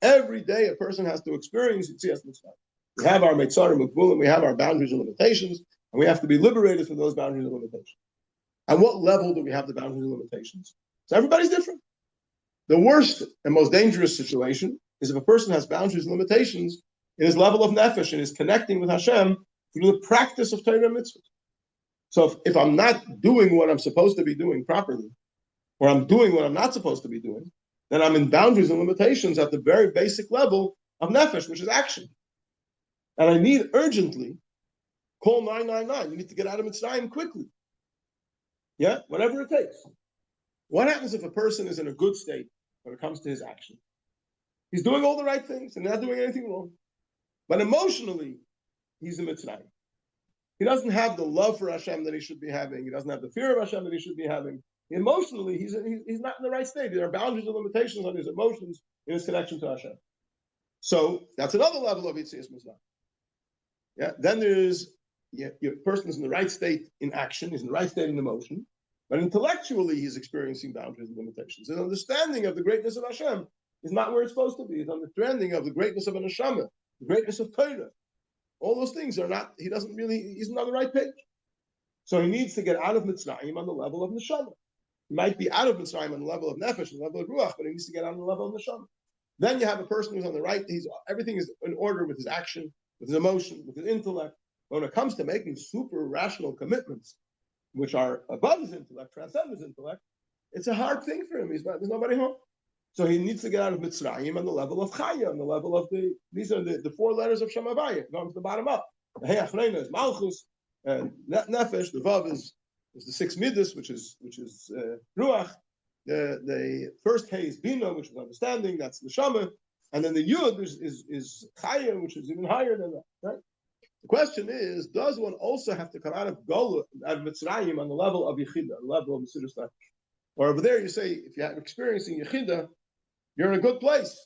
Every day a person has to experience Yitzias Mitzrayim. We have our Meitzarim Ukbulim, we have our boundaries and limitations, and we have to be liberated from those boundaries and limitations. At what level do we have the boundaries and limitations? So everybody's different. The worst and most dangerous situation is if a person has boundaries and limitations in his level of nefesh and is connecting with Hashem through the practice of Torah mitzvahs. So if I'm not doing what I'm supposed to be doing properly, or I'm doing what I'm not supposed to be doing, then I'm in boundaries and limitations at the very basic level of nefesh, which is action. And I need urgently, call 999. You need to get out of Mitzrayim quickly. Yeah, whatever it takes. What happens if a person is in a good state when it comes to his action? He's doing all the right things and not doing anything wrong. But emotionally, he's in Mitzrayim. He doesn't have the love for Hashem that he should be having. He doesn't have the fear of Hashem that he should be having. Emotionally, he's not in the right state. There are boundaries and limitations on his emotions in his connection to Hashem. So that's another level of Yitzias Mitzrayim. Yeah. Then there's your person is in the right state in action, he's in the right state in emotion, but intellectually he's experiencing boundaries and limitations. His understanding of the greatness of Hashem is not where it's supposed to be. His understanding of the greatness of an neshama, the greatness of Torah, all those things are not. He's not on the right page. So he needs to get out of Mitzrayim on the level of neshama. He might be out of Mitzrayim on the level of nefesh, on the level of ruach, but he needs to get out on the level of neshama. Then you have a person who's on the right. Everything is in order with his action, with his emotion, with his intellect. But when it comes to making super rational commitments, which are above his intellect, transcend his intellect, it's a hard thing for him. There's nobody home. So he needs to get out of Mitzrayim on the level of Chaya, on the level of these are the four letters of Shem Havaya, going from the bottom up. The Hey Achrena is Malchus, and Nefesh, the Vav is the six Midas, which is Ruach. The first Hey is Bina, which is understanding, that's Neshama. And then the Yud is Chaya, which is even higher than that, right? The question is, does one also have to come out of Mitzrayim on the level of Yechida, the level of Mesiras Nefesh? Or over there you say, if you're experiencing Yechida, you're in a good place.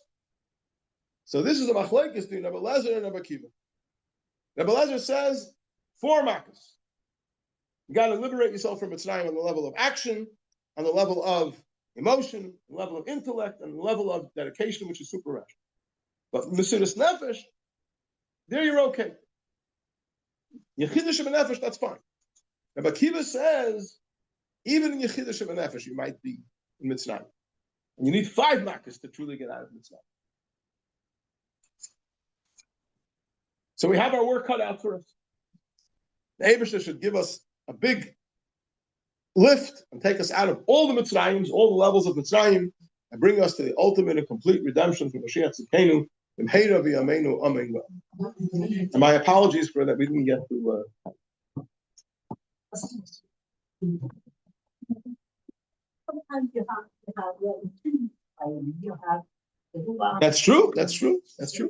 So this is a machlekes between Rabbi Lezer and Rabbi Akiva. Rabbi Lezer says, 4 makas. You got to liberate yourself from Mitzrayim on the level of action, on the level of emotion, on the level of intellect, and the level of dedication, which is super rational. But Mesiras Nefesh, there you're okay. Yechida Shebenefesh, that's fine. Rabbi Akiva says, even in Yechida Shebenefesh, you might be in Mitzrayim. And you need 5 makas to truly get out of Mitzrayim. So we have our work cut out for us. The Eibusher should give us a big lift and take us out of all the Mitzrayims, all the levels of Mitzrayim, and bring us to the ultimate and complete redemption from Mashiach Tzidkenu, from Vaera v'yameinu, amen. And my apologies for that we didn't get to. Sometimes you have That's true.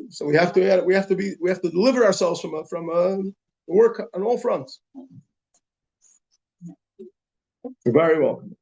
So we have to deliver ourselves from work on all fronts. You're very welcome.